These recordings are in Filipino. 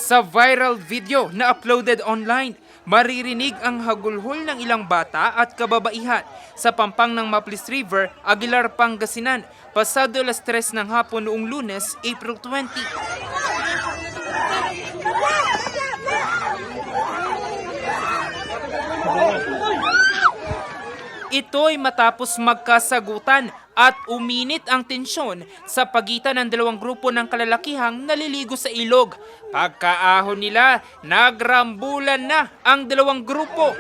Sa viral video na uploaded online, maririnig ang hagulhol ng ilang bata at kababaihan sa pampang ng Maples River, Aguilar, Pangasinan, pasado alas 3 ng hapon noong Lunes, April 20. Ito'y matapos magkasagutan at uminit ang tensyon sa pagitan ng dalawang grupo ng kalalakihang naliligo sa ilog. Pagkaahon nila, nagrambulan na ang dalawang grupo.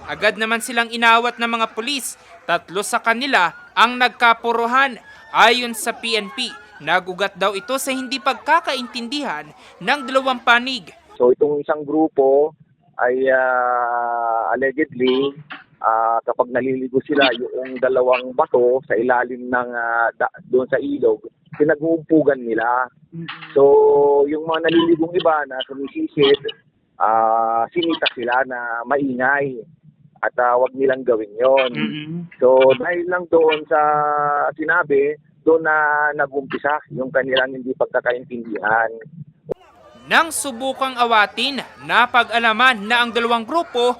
Agad naman silang inawat ng mga pulis. 3 sa kanila ang nagkapuruhan. Ayon sa PNP, nagugat daw ito sa hindi pagkakaintindihan ng dalawang panig. So itong isang grupo ay allegedly kapag naliligo sila yung dalawang bato sa ilalim ng doon sa ilog, pinag-uumpugan nila. So yung mga naliligong iba na sumisisid, sinita sila na maingay at wag nilang gawin yon. So dahil lang doon sa sinabi, doon na nag-umpisa yung kanilang hindi pagkakaintindihan. Nang subukang awatin, napag-alaman na ang dalawang grupo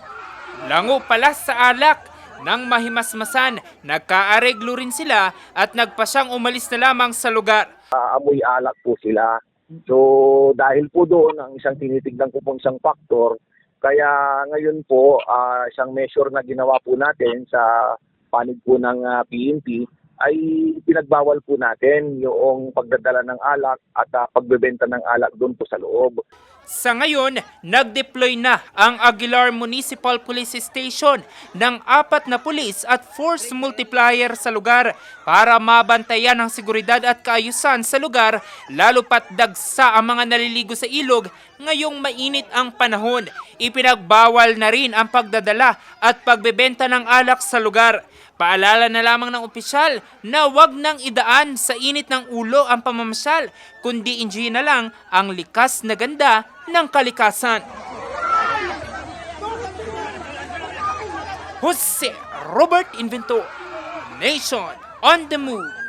lango pala sa alak. Nang mahimasmasan, nagkaareglo rin sila at nagpasyang umalis na lamang sa lugar. Amoy alak po sila. So dahil po doon, ang isang tinitignan ko pong isang faktor, kaya ngayon po isang measure na ginawa po natin sa panig po ng PNP ay pinagbawal po natin yung pagdadala ng alak at pagbebenta ng alak doon po sa loob. Sa ngayon, nag-deploy na ang Aguilar Municipal Police Station ng 4 na pulis at force multiplier sa lugar para mabantayan ang seguridad at kaayusan sa lugar, lalo pat dagsa ang mga naliligo sa ilog ngayong mainit ang panahon. Ipinagbawal na rin ang pagdadala at pagbebenta ng alak sa lugar. Paalala na lamang ng opisyal na wag nang idaan sa init ng ulo ang pamamasyal, kundi enjoyin na lang ang likas na ganda ng kalikasan. Jose Robert Inventor, Nation on the Move.